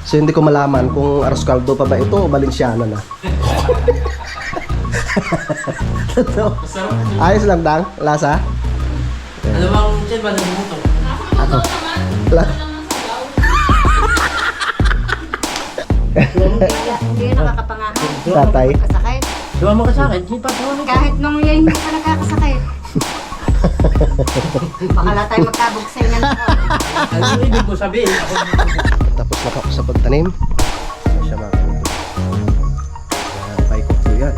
So hindi ko malaman kung arroz caldo pa ba ito o Valenciana na. Ayos lang dang, lasa. Ano bang dyan ba nagmuto? Ako. Hindi nakakapangahan. Tatay. Kasakit. Sumama ka sa akin, hindi pa sumama ka. Kahit nung yan hindi pa nakakasakit. Baka lang tayo magkabugsay nga na. Ano yung ibig mo sabihin? Ako Tapos na ako sa pagtanim. Ano siya mga kuto. Paikot ko yan.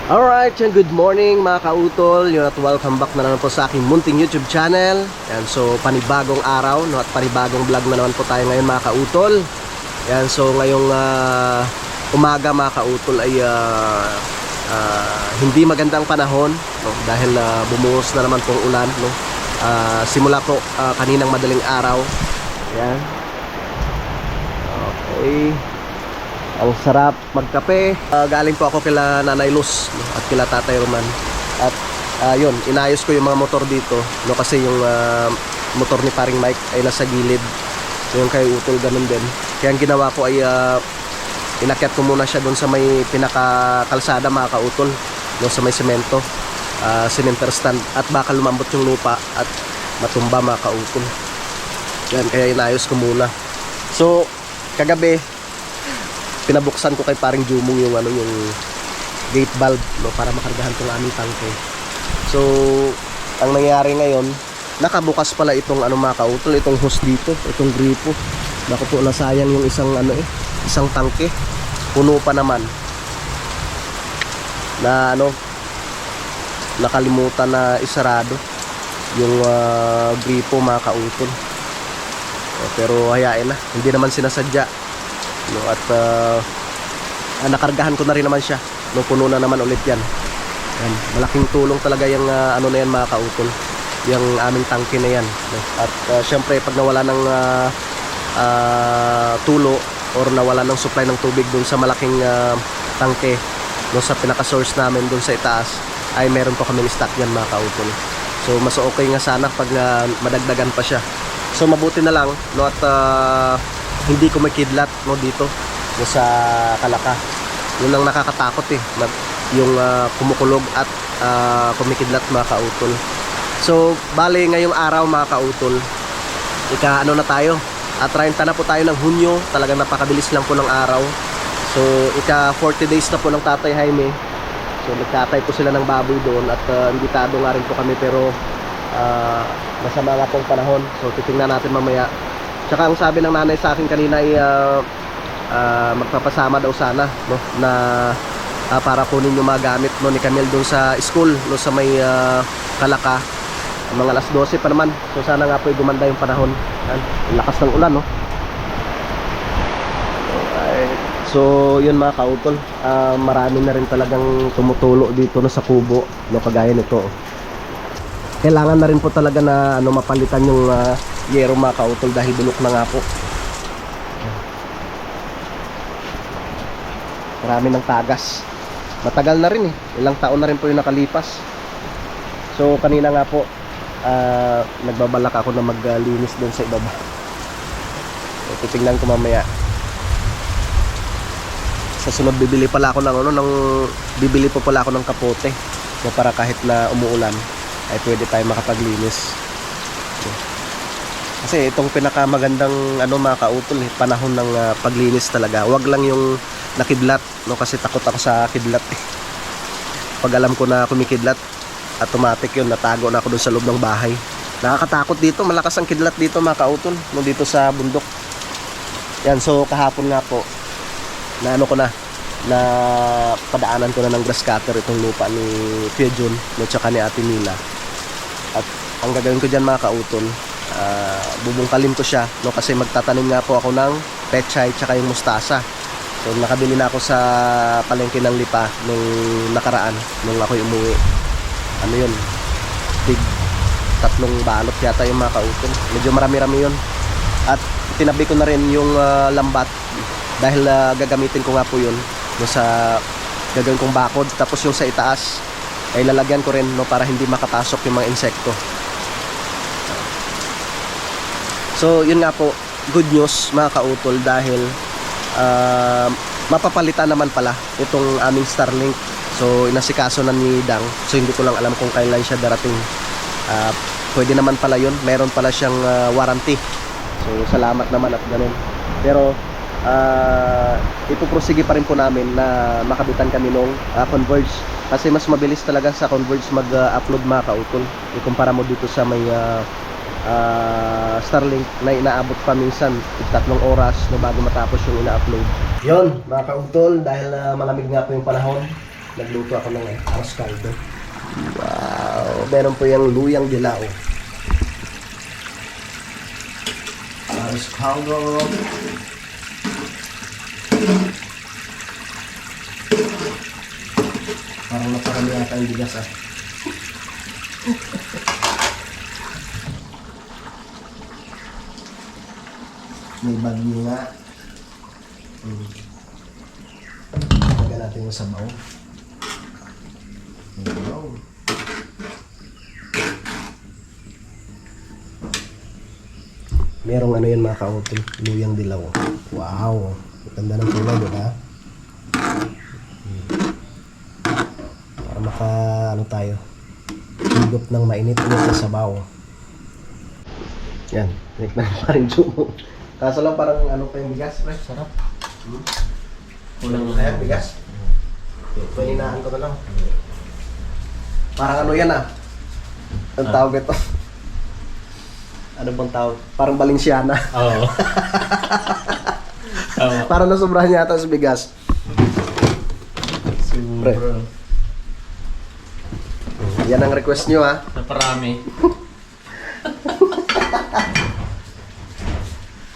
Alright, and good morning mga kautol. Yun at welcome back na naman po sa aking munting YouTube channel. Yan, so panibagong araw, no, at panibagong vlog na naman po tayo ngayon mga kautol. Yan, so ngayong umaga mga kautol ay hindi magandang panahon, no, dahil bumuhos na naman pong ulan, no. Simula po kaninang madaling araw. Yan. Okay. Ang sarap magkape. Galing po ako kila Nanay Luz, no, at kila Tatay Roman. At yun, inayos ko yung mga motor dito, no, kasi yung motor ni paring Mike ay nasa gilid. So yung kay Utol ganun din. Kaya ang ginawa ko ay inakyat ko muna siya doon sa may pinakakalsada mga kautol, no, sa may semento, cementer stand, at baka lumambot yung lupa at matumba mga kautol. Yan, kaya inayos ko muna. So kagabi pinabuksan ko kay paring Jumong yung yung gate valve, no, para makargahan tong aming tangke. So ang nangyari ngayon, nakabukas pala itong mga kautol, itong hose dito, itong gripo. Naku po, nasayang yung isang isang tangke. Puno pa naman. Na nakalimutan na isarado yung gripo mga kautol. Pero hayain na, hindi naman sinasadya, no, at nakargahan ko na rin naman siya, no, puno na naman ulit yan. Yan, malaking tulong talaga yung na yan mga kautol, yung aming tangke na yan, no? At syempre pag nawala ng tulo or nawala ng supply ng tubig dun sa malaking tangke, no, sa pinaka source namin dun sa itaas, ay meron pa kami stock yan mga kautol. So mas okay nga sana pag madagdagan pa siya. So mabuti na lang, no, at hindi ko makidlat, no, dito, no, sa Kalaka. Yun ang nakakatakot yung kumukulog at kumikidlat mga kautol. So bali ngayong araw mga kautol, na tayo, at 30 na po tayo ng Hunyo. Talagang napakabilis lang po ng araw. So 40 days na po ng Tatay Jaime. So nagtatay po sila ng baboy doon, at imbitado nga rin po kami, pero masama nga pong panahon. So titingnan natin mamaya. Tsaka ang sabi ng nanay sa akin kanina ay magpapasama daw sana, no, na para kunin yung mga gamit, no, ni Camille doon sa school, no, sa may Kalaka. Mga alas 12 pa naman. So sana nga po gumanda yung panahon. Ang lakas ng ulan, no. Alright. So yun mga kautol, marami na rin talagang tumutulo dito, no, sa kubo, no, kagaya nito. Kailangan na rin po talaga na mapalitan yung yero mga kautol, dahil bulok na nga po. Marami ng tagas. Matagal na rin ilang taon na rin po yung nakalipas. So kanina nga po nagbabalak ako na maglinis doon sa ibaba. So, titingnan ko mamaya. Sa sunod bibili pala ako bibili po pala ako ng kapote, so, para kahit na umuulan ay pwede tayo makapaglinis. So, kasi itong pinakamagandang mga kautol, panahon ng paglinis talaga. Wag lang yung nakidlat, no, kasi takot ako sa kidlat. Pag alam ko na kumikidlat, automatic yun, natago na ako dun sa loob ng bahay. Nakakatakot dito, malakas ang kidlat dito mga kautol, no, dito sa bundok. Yan, so kahapon nga po na na padaanan ko na ng grass cutter itong lupa ni Kuya Jun at saka ni Ate Mila. At ang gagawin ko dyan mga kautol, bubungkalin ko siya, no, kasi magtatanim nga po ako ng pechay tsaka yung mustasa. So nakabili na ako sa palengke ng Lipa nung nakaraan nung ako'y umuwi. Ano yun, big 3 balot yata yung mga kautol, medyo marami-rami yun. At tinabi ko na rin yung lambat dahil gagamitin ko nga po yun no, sa gagawin kong bakod. Tapos yung sa itaas ay lalagyan ko rin, no, para hindi makapasok yung mga insekto. So yun nga po, good news mga kautol, dahil mapapalitan naman pala itong aming Starlink. So inasikaso na ni Dang, so hindi ko lang alam kung kailan siya darating. Pwede naman pala yun, meron pala siyang warranty. So salamat naman at ganun. Pero ipuprosige pa rin po namin na makabitan kami nung Converge, kasi mas mabilis talaga sa Converge mag-upload mga kautol ikumpara mo dito sa may Starlink na inaabot pa minsan 3 oras no, bago matapos yung ina-upload. Yun mga kautol, dahil malamig nga po yung panahon, nagluto ako ng arroz caldo. Wow, meron po yung luyang dilao, arroz caldo. Parang naparami yata ang bigas May bagyo nga. Lagyan natin yung sabaw. Wow. Merong ano yan mga kautol, luyang dilaw. Wow, ganda ng kulay, diba? Para maka ano tayo, higop ng mainit-init na sabaw. Yan, tikman pa rin Jumo. Kaso lang parang ano pa yung bigas, pre? Sarap. Kulang na yan, bigas. Paninaan ko na lang. Parang ano yan ang tawag ito. Ano bang tawag? Parang Balenciana. Oo. Parang nasobrahan yata sa bigas. Pre. Yan ang request nyo ha. Naparami.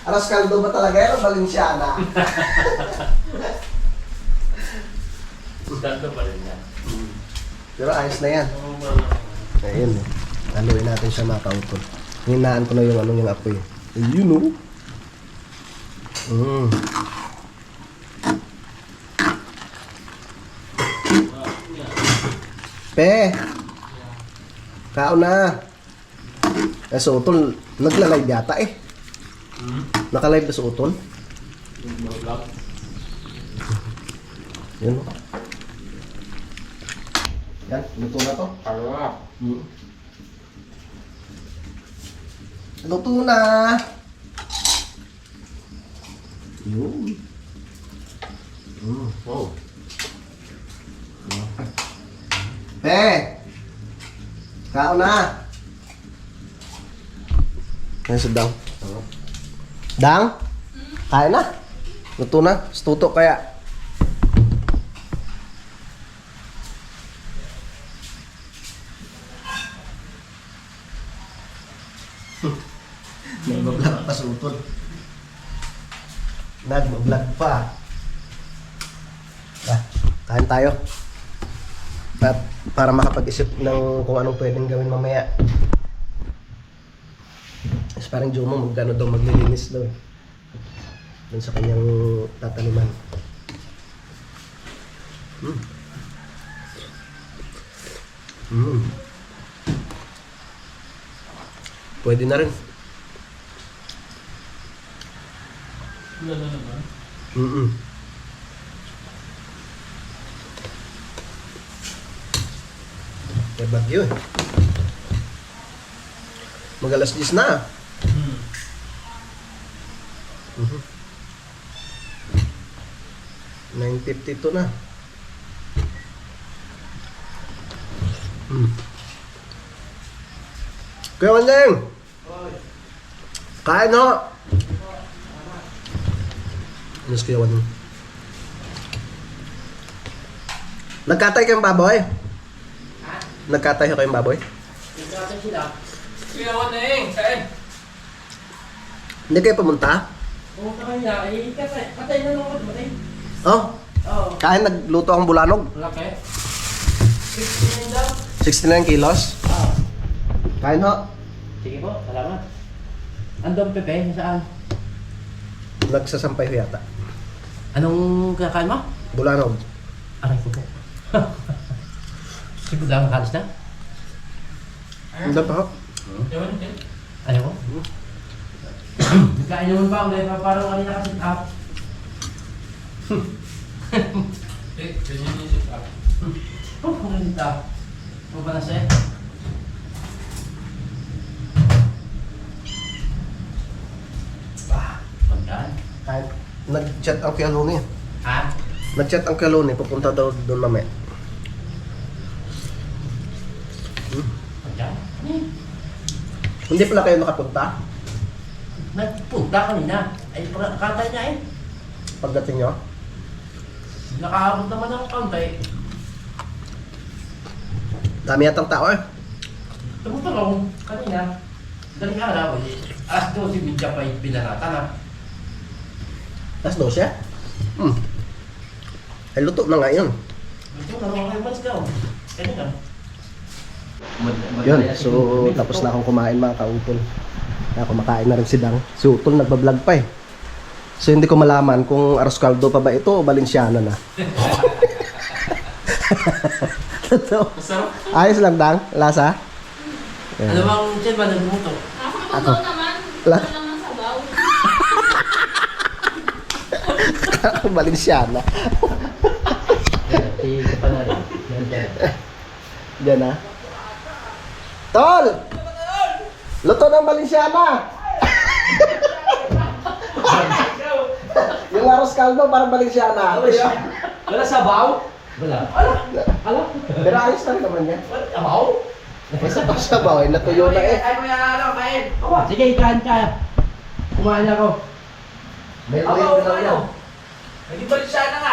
Arroz caldo ba talaga yan o Balenciana? Ganda pa rin yan. Pero ayos na yan. Ayun eh. Haluin natin siya mga kautol. Hinaan ko na yung ano yung apoy. Ayun o. Pe! Kao na! So utol, nagla-live yata eh. Naka-live na sa utol? Yun o. Yan, luto na to. Harap. Luto na! Yun. Wow. Pe! Kao na! Yan si Dang. Dang? Kaya na? Luto na? Stuto kaya? Nagbablog pa sa utol. Nagbablog pa. Kain tayo. At para makapag-isip ng kung anong pwedeng gawin mamaya. Mas parang Jomo magkano daw maglilinis daw eh. Dun sa kanyang tataniman. Pwede na rin. Wala na naman. May bagyo eh. Mag-alas 10 na. 9:52 na. Kuya Wandeng! Kain ho! Ano si Kuya Wandeng? Nagkatay kayong baboy? Nagkatay kayong baboy? Nagkatay sila. Ginawa na saan? Hindi kayo pumunta? Pumunta kayo na, katay na nung matay. Oh, Oo. kain nagluto ang bulanog. Laki. 69 daw. 69 kilos. Kain ho. Sige po, salamat. Andong pepe, saan? Nagsasampay ho yata. Anong kakain mo? Bulanog. Aray ko po. Siguro lang kalis na? Hindi pa ho. Ano ko? Nagkain naman ba? May parang kanina kasi up. Ganyan yung sit up. Oh, kung sit up. Ano ba na siya? Pagkaan. Kain. Nag-chat ang Kuya Luni. Ha? Nag-chat ang Kuya Luni. Pupunta daw doon mamaya. Pagkaan? Hindi pala kayo nakapunta? Nagpunta kanina. Ay, katay niya eh. Pagdating nyo? Nakaabot naman ng kaunti. Dami yatang tao eh. Tumutulong kanina. Daling araw eh. Alas 12 midya pa pinarata na. Alas 12? Ay, luto na nga yun. Ito na naman kayo mas daw. Kanina. Yun, so tapos na akong kumain mga kautol. Kaya kumakain na rin si Dang. Si Utol nagbablog pa eh. So hindi ko malaman kung arroz caldo pa ba ito o Balenciana na. Masarap. Ayos lang Dang, lasa. Ano bang siya ba nagmuto? Ako. naman. La- Wala naman sabaw. Balenciana. Tingin pa na rin. Diyan na. Tol! Luto ng Balenciana! Yung arroz caldo parang Balenciana. Wala sabaw? Wala. Ala? Pero ayos na rin naman yan. Wala sabaw? May sabaw eh, natuyo na eh. Ay, may ano, kain. Sige, ikahan ka. Kumain ako. May oil na lang yan. Hindi ba siya na nga?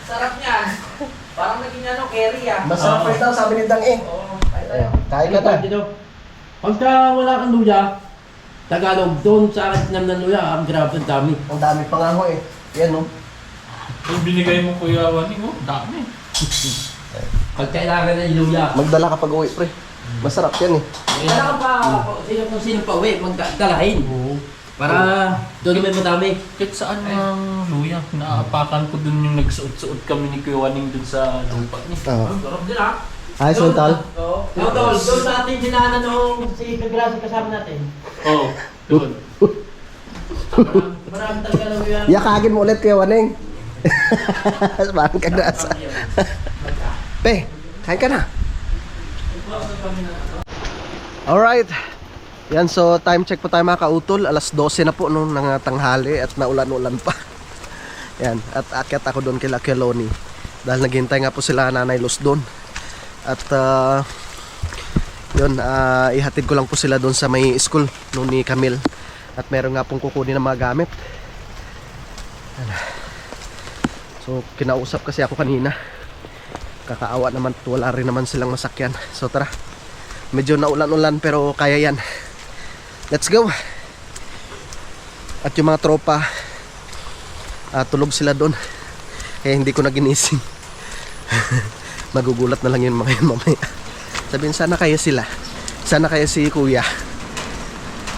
Sarap niyan. Parang naging ano, curry ah. Masarap pa daw, sabi ni Dang eh. Oo, tayo tayo. Kain ka na. Dito. Pagka wala kang luya, Tagalog, doon sa akin ng luya, ang grabe ang dami. Ang dami pa nga ho eh. Yan no. Yung binigay mo Kuya Wani, oh, dami. Pag kailangan ng luya, Magdala ka pag uwi pre. Masarap yan eh. kailangan pa, sino pa uwi, magdalahin. Para doon may madami. Kahit saan ang luya, naapakan ko dun yung nagsuot-suot kami ni Kuya Waning dun sa lupa niya. Oo. Sarap din ah. Ayos mo Tol. Oo. Tol, doon sa ating dinaanan nung si Kagrasa kasama natin. Oo, doon. Marami talaga luya. Yakagin mo ulit Kuya Waning. Parang kagrasa. Pe, kain ka na. Alright. Yan, so time check po tayo mga kautol. Alas 12 na po nung tanghali at naulan-ulan pa. Yan, at akyat ako doon kila Keloni. Dahil naghintay nga po sila Nanay Luz doon. At yun, ihatid ko lang po sila doon sa may school nung ni Camille. At meron nga pong kukunin ng mga gamit. So kinausap kasi ako kanina. Kakaawa naman, wala rin naman silang masakyan. So tara, medyo naulan-ulan pero kaya yan. Let's go. At yung mga tropa, tulog sila doon. Kaya hindi ko na ginising. Magugulat na lang yun mga yun mamaya. Sabihin, sana kaya sila. Sana kaya si kuya.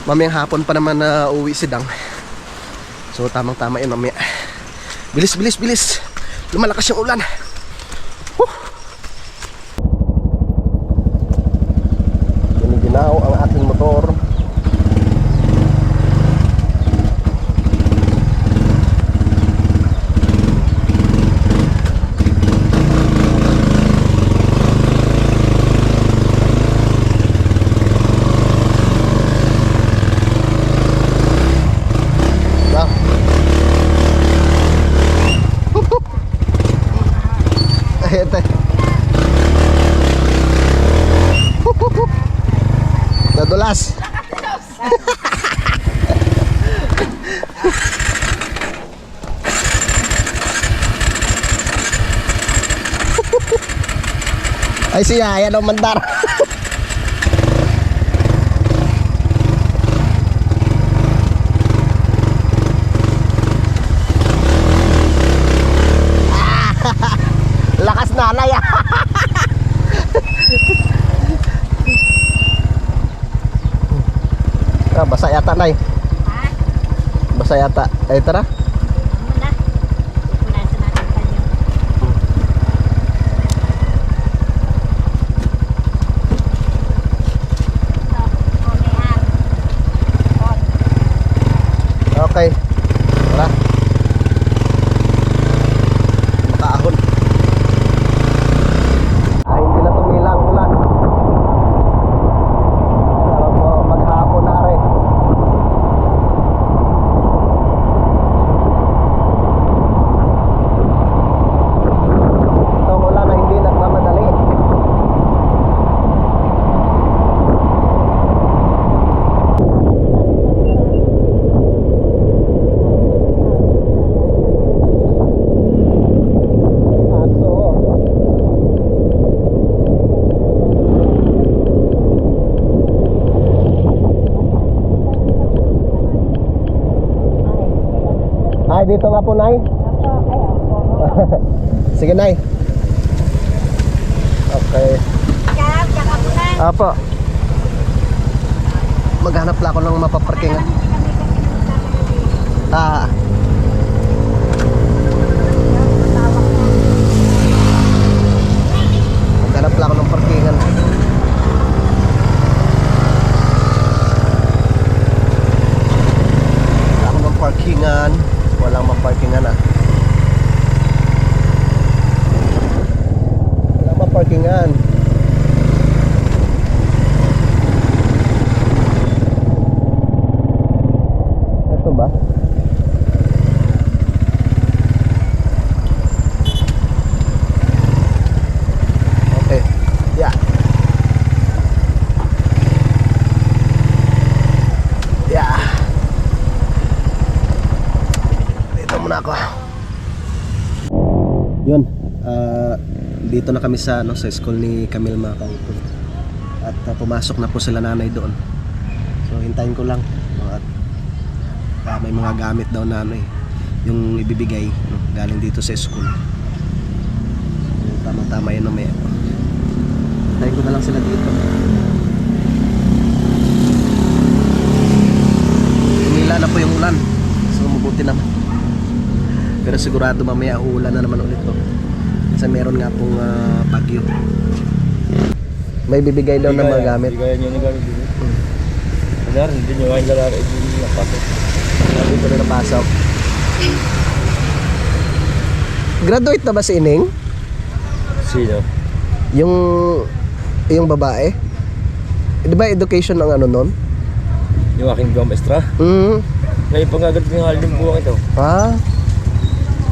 Mamayang hapon pa naman na uwi si Dang. So tamang-tama yun mamaya. Bilis, bilis, bilis. Lumalakas yung ulan. Giniginaw ang aking motor. Ay si Yaya daw mandar. Lakas nanay ah. Ah, basa yata nay. Ha? Basa yata. Ay tara. Muna. Punasan natin kanyo. Okay. Tara. Makaahon. Ay, hindi na tumilang ulan. Pero po, maghapon na rin. Itong ulan na hindi nagmamadali. Aso. Ay, dito nga po, Nay. Sige, Nay. Okay. Kaya, tsaka muna. Apo. Maghanap lang ako ng mapaparkingan. Ah. Maghanap lang ako ng parkingan. Ako ng parkingan. Walang maparkingan ah. Walang maparkingan. Ito ba? Okay. Yeah. Yeah. Dito muna ako. Yun. Dito na kami sa sa school ni Camille mga kautol. At pumasok na po sila nanay doon. So hintayin ko lang. At may mga gamit daw nanay yung ibibigay galing dito sa school. So, tama-tama yun mamaya. Hintayin ko na lang sila dito. Tumila na po yung ulan. So mabuti naman. Pero sigurado mamaya uulan na naman ulit to. Kasi meron nga pong bagyo. May bibigay daw ng mga gamit. Bigayan nyo ng gamit dito. Benar, hindi nyo kain lalaki. Hindi nyo napasok. Hindi ko na napasok. Graduate na ba si Ining? Sino? Yung babae? Di ba education ang ano nun? Yung aking buwang extra? Ngayon pa nga agad yung halin ng buwang ito. Ah,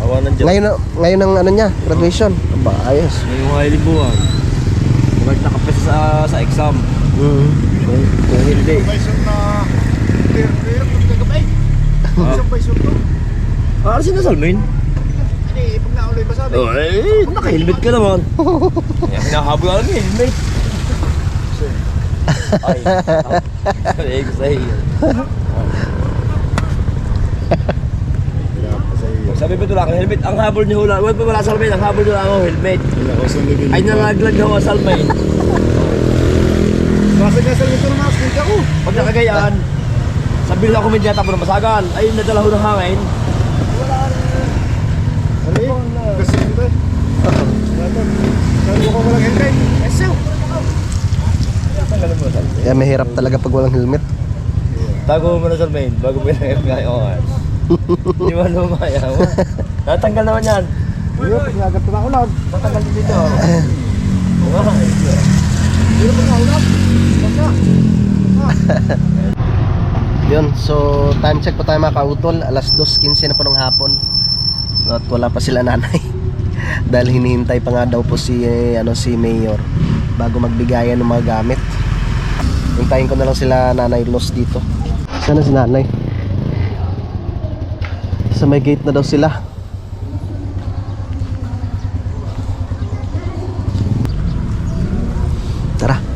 Awanan dyan. ngayon ang ano niya, graduation. Aba, ayos. Ngayon yung halin buwang. Kapag nakapesa sa exam. Kung hindi. Ah, ano sinasalmin? Oh, eh, naka-helmet ka naman. Kaya hinahabol ka lang yung helmet. Ay, ay, ko sa'yo. Sabi ba ito lang, helmet, ang habol niyo lang. Huwag pa wala salmain, ang habol niyo lang ang helmet. Ay, nalaglag ako ang salmain. Basag na sa ito ng mga skate ako. Pag nakagayaan, sabi lang ako may diyata po ng masagan. Ay, nadala ko ng hangin. Kasi ito. Sabi ko walang helmet. Esso. Kaya mahirap talaga pag walang helmet. Tago mo na salmain, bago mo yung ngayon. Hindi mo lumaya mo. Natanggal naman yan. Iyo, pag nagat na ulan. Natanggal din dito. Iyo, pag naulan. Basta. Yun, so time check po tayo mga kautol. Alas 2:15 na po ng hapon. At wala pa sila nanay. Dahil hinihintay pa nga daw po si Mayor bago magbigayan ng mga gamit. Hintayin ko na lang sila nanay Los dito. Sana si nanay? Sa may gate na daw sila.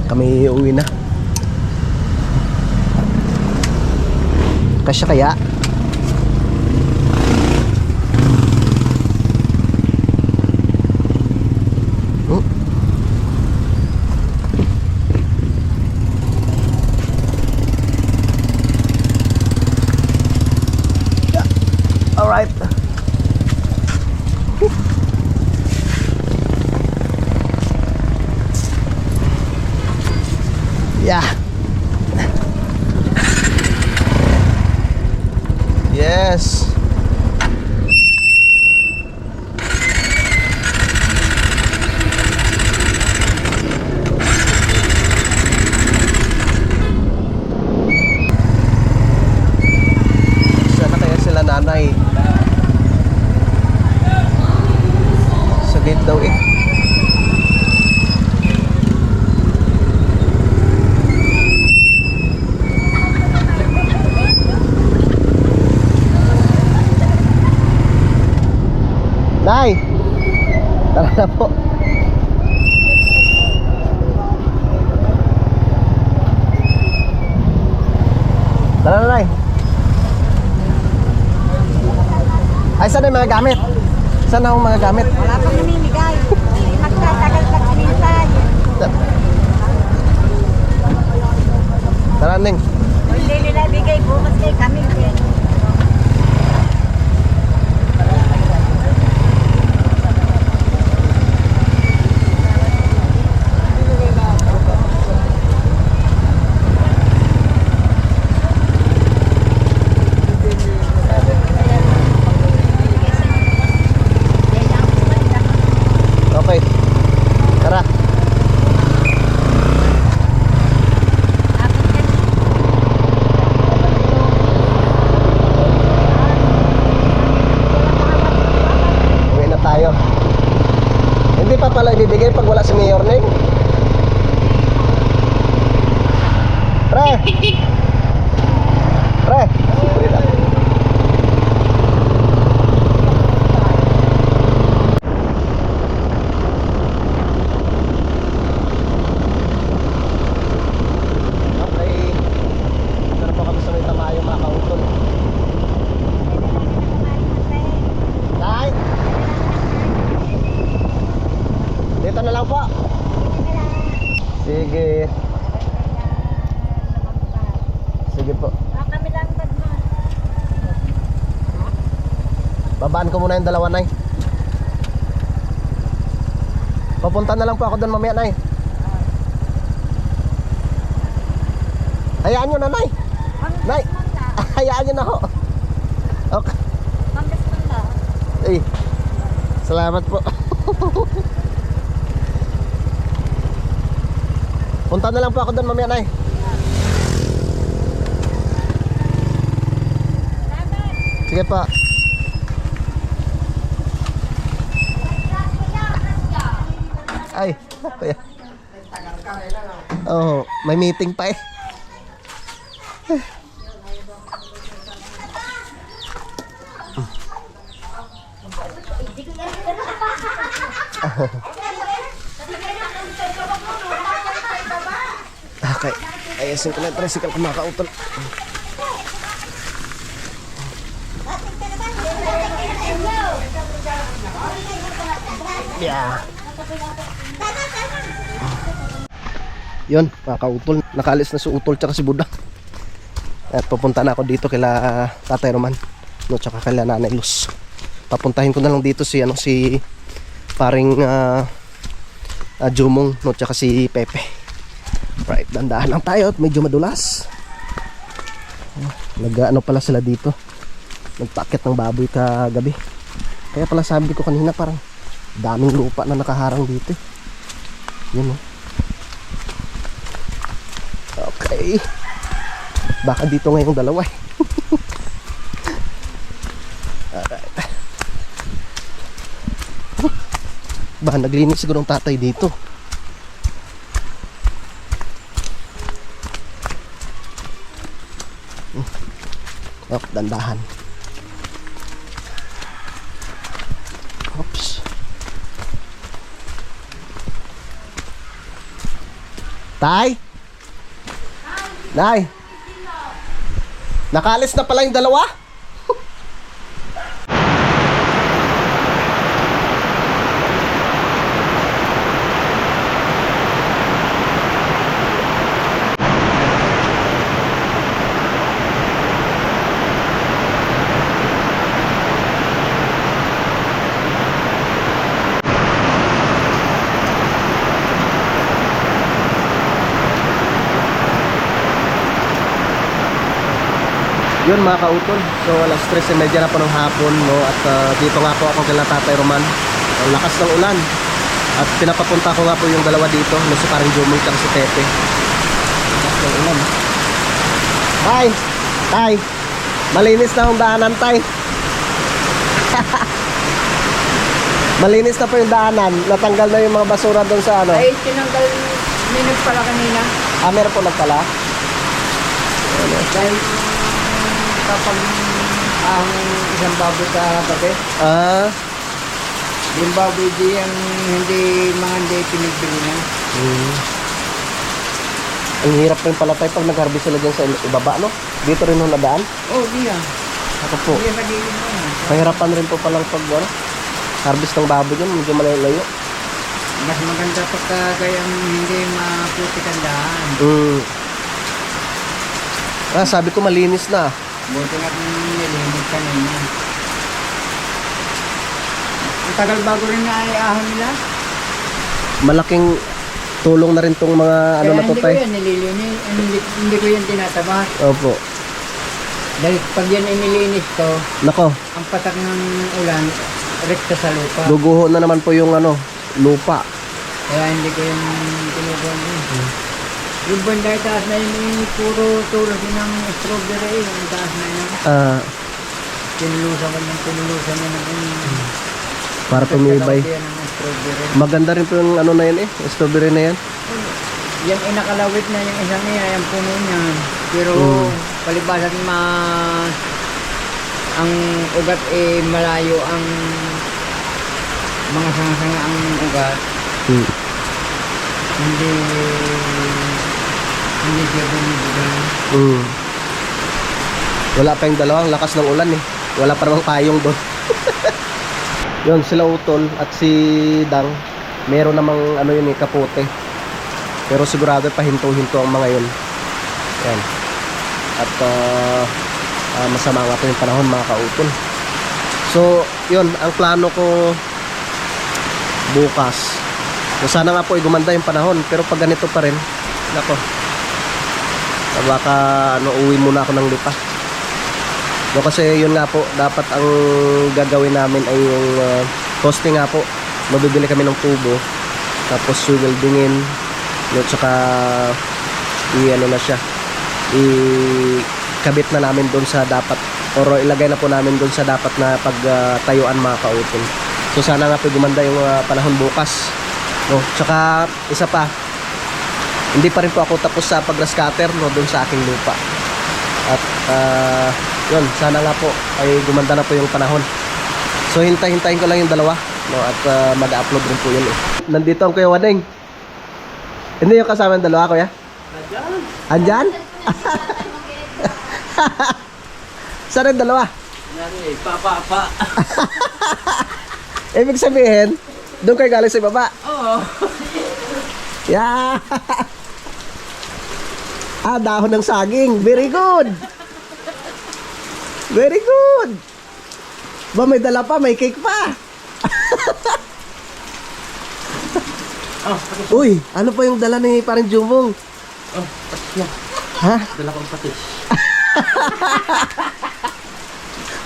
kami uwi na. Kasya kaya? Alright. Yeah. Yes. Sana kaya sila nanay. Sa gate daw eh. Nay! Tara na po. Tara na, Nay. Ay, saan yung mga gamit? Saan ang mga gamit? Wala pang namimigay. Magtatagal pag sinintay. Tara, Ning. Hindi nila bigay bukas kay kami. Okay. Tara. Uwi na tayo. Hindi pa pala ibibigay pag wala si Mayor Ning. Pre! Pre! Uwi na. Okay. Dito na po kami sa may Tamayo, mga kautol. Nay! Dito na lang po. Sige. Sige po. Kami lang bag mo. Babaan ko muna yung dalawa, Nay. Papunta na lang po ako doon mamaya, Nay. Hayaan nyo na, Nay. Nay, hayaan nyo na ho. Okay. Ay, salamat po. Punta na lang po ako doon mamaya, Nay. Sige pa. Ay, kuya. Oh, may meeting pa eh. Okay, ayasin ko na yung tricycle ko, mga kautol. Yeah. Yun, mga kautol, nakaalis na si Utol tsaka si Buda. At pupunta na ako dito kila Tatay Roman, no, tsaka kila Nanay Luz. Papuntahin ko na lang dito si paring Jumong, no, tsaka si Pepe. Right, dandahan lang tayo at medyo madulas. Nag-ano pala sila dito, nagpakit ng baboy kagabi. Kaya pala sabi ko kanina, parang daming lupa na nakaharang dito eh. Yun oh. Okay. Baka dito ngayong dalawa eh. Alright. Ba, naglinis siguro ng tatay dito. Oh, dandahan. Oops. Tay? Nay? Nakaalis na pala yung dalawa? Yun mga kautol, so alas 3:30 na po ng hapon, no? At dito nga po ako kay Tatay Roman. Ang lakas ng ulan. At pinapapunta ko nga po yung dalawa dito, no, si parang Jumoy at si Pepe. Lakas ng ulan. Tay! Tay! Malinis na ang daanan, Tay. Malinis na po yung daanan. Natanggal na yung mga basura doon sa ano. Ay, tinanggal minutes pala kanina. Ah, meron po nagpala. Dahil kapag ang isang baboy sa gabi, Ah, yung baboy di ang mga hindi pinigbili na. Ang hirap rin pala tayo pag nag-harvest sila dyan sa ibaba, no? Dito rin yung nadaan. Oh, di yan. Ako po. Di yan magiging mo yan. Mahirapan rin po palang pag ano, harvest ng baboy dyan, medyo malayo. Mas maganda pagka gayang hindi maputik ang daan. Ah, sabi ko malinis na. Buti nga kung nilinis kanina. Ang tagal bago rin na ayahan nila. Malaking tulong na rin tong mga ano Kaya na to hindi ko tay. yan nililinis. Hindi ko yan tinatabat. Opo. Dahil pag yan inilinis to, Nako, ang patak ng ulan, rekta sa lupa. guguho na naman po yung ano, lupa. Kaya hindi ko yung tinubuan. Yung banda taas na yun, puro tulog yun ng strawberry. Yung taas na yun. Ah, Tinulusan niya ng para tumibay. yan ng strawberry. Maganda rin po yung ano na yan yung strawberry na yan. Yung inakalawit na yung isang niya, yung puno niya. Pero palibasan ang ugat malayo ang mga sanga-sanga ang ugat. Hindi siya bumibigay. Wala pa yung dalawang lakas ng ulan eh. Wala pa namang payong doon. Yun, sila Utol at si Dang. Meron namang ano yun eh, kapote. Pero sigurado pahinto-hinto ang mga yun. Yan. At masama nga po yung panahon mga kautol. So, yun, ang plano ko bukas. So, sana nga po ay gumanda yung panahon. Pero pag ganito pa rin, nako, baka ano, uwi muna ako ng lupa. No, kasi yun nga po, dapat ang gagawin namin ay yung posting nga po. Mabibili kami ng tubo, tapos weldingin, at saka ano na siya, ikabit na namin doon sa dapat, or ilagay na po namin doon sa dapat na pagtayuan mga kautol. So sana nga po gumanda yung panahon bukas. No, tsaka isa pa, hindi pa rin po ako tapos sa pag-grass cutter, no, doon sa aking lupa. At yun, sana nga po ay gumanda na po yung panahon. So hintayin ko lang yung dalawa, no, at mag-upload rin po yun eh. Nandito ang Kuya Wading. Hindi yung kasama yung dalawa, Kuya? Andyan? Saan yung dalawa? Pa. Ibig sabihin, doon kayo galing sa baba? Oo. Yeah! Ah, dahon ng saging. Very good! Very good! Ba, may dala pa, may cake pa! Uy, ano pa yung dala ni parang Jumong? Oh, patis yan. Ha? Dala kong patis.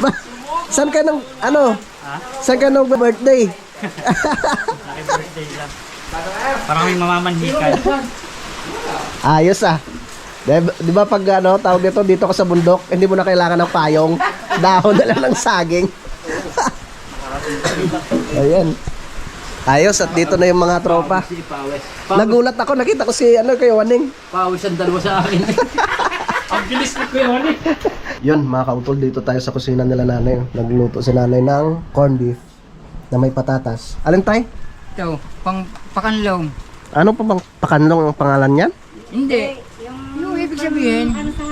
Ba, saan ka nang, ano? Saan ka nang birthday? Parang may mamamanhikan. Ayos ah. Di ba pag ano, tawag dito ka sa bundok, hindi mo na kailangan ng payong. Dahon na lang ng saging. Ayan. Ayos, at dito na yung mga tropa. Si Pawis. Nagulat ako, nakita ko si ano, Kuya Waning. Pawis ang dalawa sa akin. Ang bilis ni Kuya Wani. Yun, mga kautol, dito tayo sa kusina nila nanay. Nagluto si nanay ng corned beef na may patatas. Alin tay? Ito, pakanlong. Ano pa bang pakanlong ang pangalan niyan? Hindi. Yung ibig sabihin, Ano sa...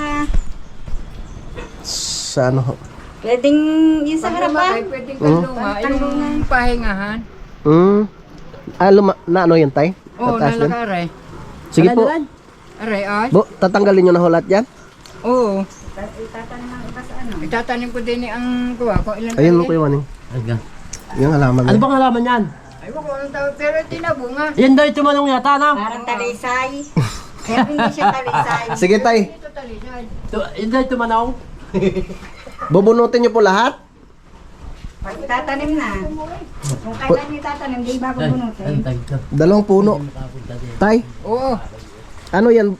Sa ano ho? Pwedeng yung sa pag lumaki, harapan. pwedeng kanlunga, yung pahingahan. Na ano yan, tay? Oo, Tataas din? lalakaray. Sige po. Aray, ay. Tatanggalin nyo na ho lahat yan? Oo. Itatanim ang iba sa ano. Itatanim ko din ang kuha ko. Ilan Ayun mo tayo Kuya Waning. Hanggang. Yung halaman Ano na. bang halaman yan? Ay, wako anong tawag. Pero tinabunga. Yan daw yung tumanong yata na. Parang talisay. Kaya hindi siya talisay. Sige tay, Ito talisay. Yan daw yung tumanong. bubunutin nyo po lahat? Pag itatanim na. Kung kailan itatanim, di ba bubunutin? Dalawang puno. Tay, Oo. ano yan?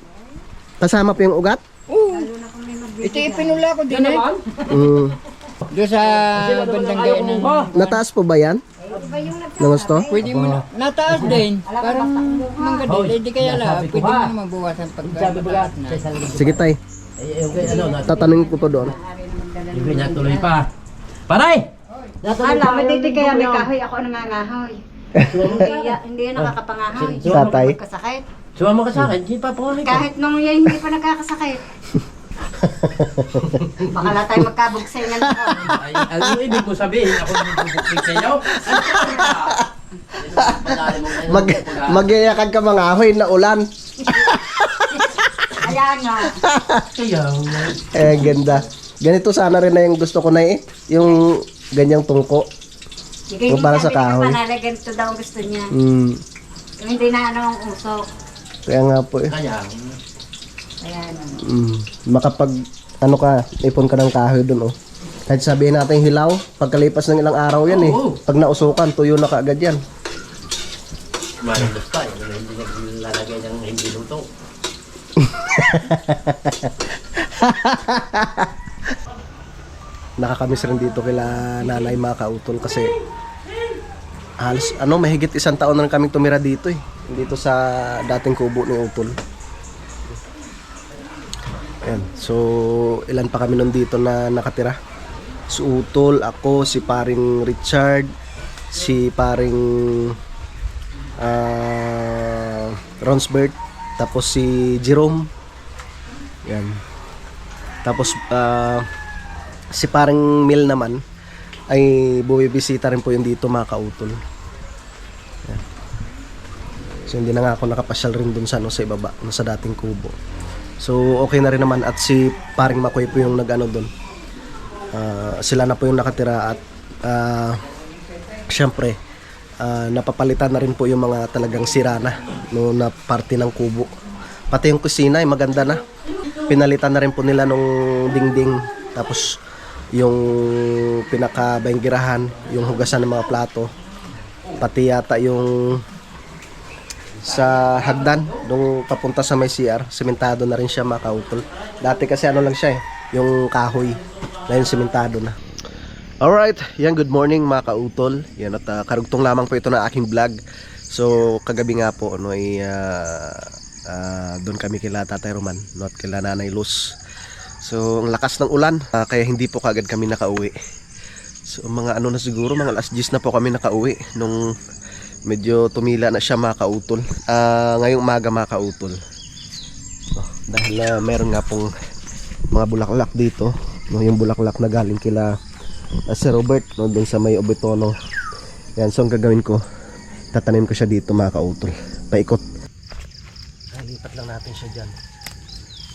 Kasama pa yung ugat? Oo. Ito ipinula ko din eh. Mm. Doon sa bandang gaya ng... Nataas po ba yan? Ng gusto? Pwede mo na, nataas din. Parang manggadil, hindi kaya lahat. Pwede mo na mabawasan pag mataas na. Sige tay, tatanim ko to doon. Hindi na tuloy pa. Paray! Alam, matiti kaya may kahoy, ako nangangahoy. Hindi yan nakakapangahoy. Tatay. Kasakit. Sumama ka sa akin, hindi pa po Kahit nung yan hindi pa nagkakasakit. Baka lang tayo magkabugsay ng taon. Ay, ano yung ibig ko sabihin? Ako nang bubukling sa'yo? Magyayakag ka mga ahoy na ulan. Kaya nga. Kaya, Ganda. Ganito sana rin na yung gusto ko na yung ganyang tungko. Sige, Yung para sa kahoy. Ganito daw ang gusto niya. Yung hindi na ano ang usok. Kaya nga po eh. kaya. Kaya ano. Makapag ano ka, ipon ka ng kahoy dun oh. Kahit sabihin natin hilaw, pagkalipas ng ilang araw yan eh. Oo. Pag nausukan, tuyo na kaagad yan. Marindos tayo, hindi naglalagay ng hindi luto. Nakakamiss rin dito kila nanay mga kautol kasi halos mahigit 1 taon na rin kaming tumira dito eh. Dito sa dating kubo ni Utol. Ayan. So ilan pa kami nun dito na nakatira? Si Utol, ako, si paring Richard, si paring Ronsbert, tapos si Jerome. Yan. Tapos si paring Mil naman ay bumibisita rin po yung dito mga kautol. Yan. So hindi na nga ako nakapasyal rin dun sa sa ibaba, sa dating kubo. So okay na rin naman at si paring Makoy po yung nag-ano dun. Sila na po yung nakatira at syempre napapalitan na rin po yung mga talagang sira na no, na parte ng kubo. Pati yung kusina ay maganda na. Pinalitan na rin po nila nung dingding. Tapos yung pinakabainggirahan, yung hugasan ng mga plato. Pati yata yung sa hagdan, nung papunta sa may CR, sementado na rin siya mga kautol. Dati kasi ano lang siya eh, yung kahoy. Ngayon sementado na. Alright, yan, good morning mga kautol. Yan, at karugtong lamang po ito na aking vlog. So kagabi nga po ay doon kami kila Tatay Roman, at kila Nanay Luz. So ang lakas ng ulan, kaya hindi po kagad kami nakauwi. So mga ano na siguro, mga alas 10 na po kami nakauwi nung medyo tumila na siya mga kautol. Ngayong umaga mga kautol. So, dahil meron nga pong mga bulaklak dito, no, yung bulaklak na galing kila Sir Robert, no, doon sa may Obetono. Yan, so ang gagawin ko, tatanim ko siya dito mga kautol, paikot. Lipat lang natin siya dyan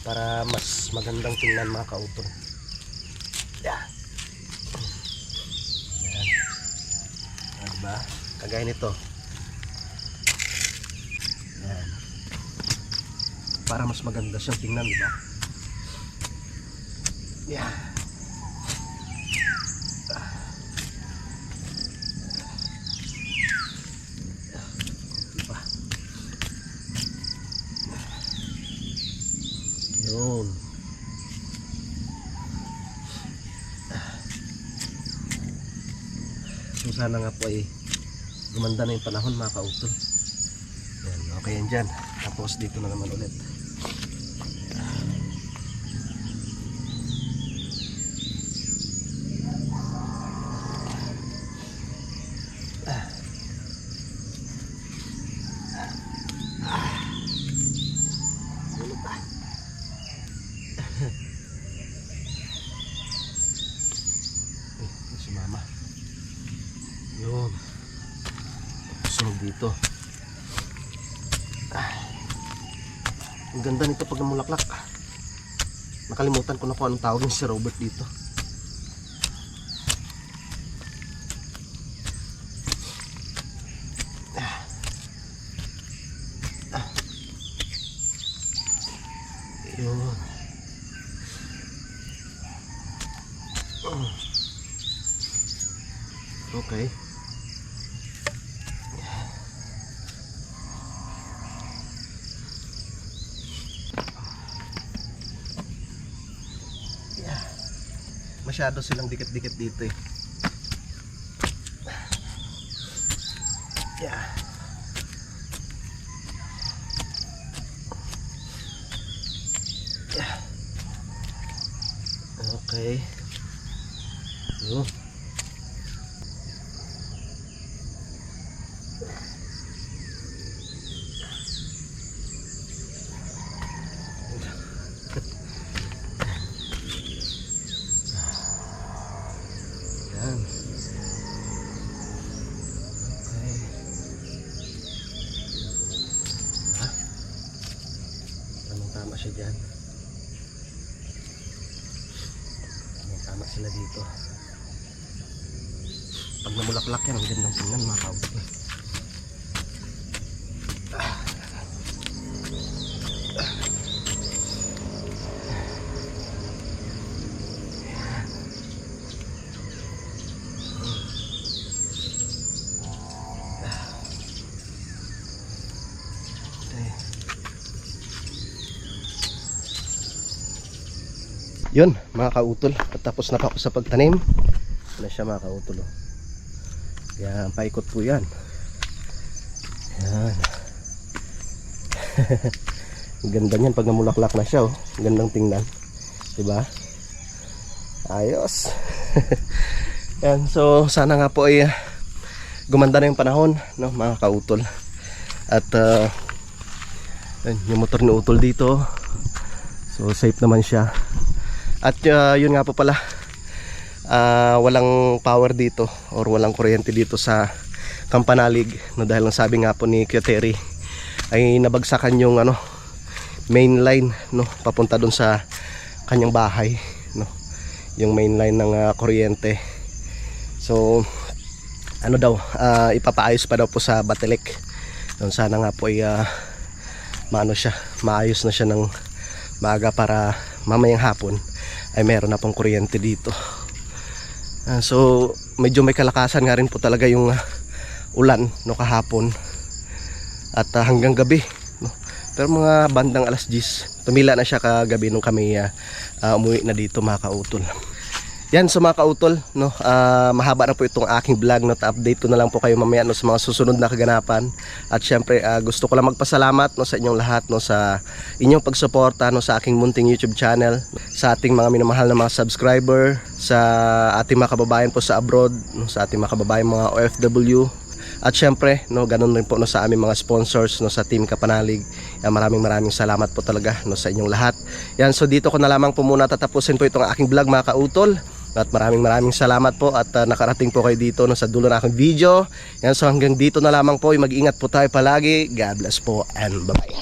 para mas magandang tingnan mga kautol. Yan. Yan, diba? Kagaya nito. Yan. Para mas maganda siyang tingnan, diba? Yan. Yun. So sana nga po ay gumanda na yung panahon mga kautol. Yan, okay yan dyan. Tapos dito na naman ulit. Yun. Sunog dito. Ang ganda nito pag namulaklak. Nakalimutan ko na kung anong tawag ni si Robert dito. Yun. Okay. Masyado silang dikit-dikit dito eh. Yeah. Yeah. Okay. Yun. Yan. Okay. Ha? Tamang-tama siya dyan. Tamang-tama sila dito. Pag namulaklak yan, ang gandang tingnan mga kauti. Yun mga kautol, tapos na pa ako sa pagtanim. Ano siya mga kautol, oh. Yan, paikot po yan. Yan. Ang ganda niyan pag namulaklak na siya, oh. Gandang tingnan, diba? Ayos. Yan, so sana nga po ay gumanda na yung panahon, no, mga kautol. At yung motor ni Utol dito, so safe naman siya. At yun nga po pala, walang power dito or walang kuryente dito sa Kampanalig, no, dahil ang sabi nga po ni Kuya Terry ay nabagsakan yung main line, no, papunta dun sa kanyang bahay, no, yung main line ng kuryente. So ano daw, ipapaayos pa daw po sa Batelec. Sana nga po ay maayos na siya ng maaga para mamayang hapon ay meron na pong kuryente dito. So medyo may kalakasan nga rin po talaga yung ulan, no, kahapon at hanggang gabi, no? Pero mga bandang alas 10 tumila na siya kagabi nung kami umuwi na dito mga kautol. Yan, so mga kautol, no, mahaba na po itong aking vlog, no, update ko na lang po kayo mamaya, no, sa mga susunod na kaganapan. At syempre gusto ko lang magpasalamat, no, sa inyong lahat, no, sa inyong pagsuporta, no, sa aking munting YouTube channel, sa ating mga minamahal na mga subscriber, sa ating mga kababayan po sa abroad, no, sa ating mga kababayan mga OFW. At syempre, no, ganun rin po, no, sa aming mga sponsors, no, sa Team Kapanalig. Maraming salamat po talaga, no, sa inyong lahat. Yan, so dito ko na lamang po muna tatapusin po itong aking vlog mga kautol. At maraming salamat po at nakarating po kayo dito, no, sa dulo ng aking video. Yan, so hanggang dito na lamang po. Mag-ingat po tayo palagi. God bless po and bye-bye.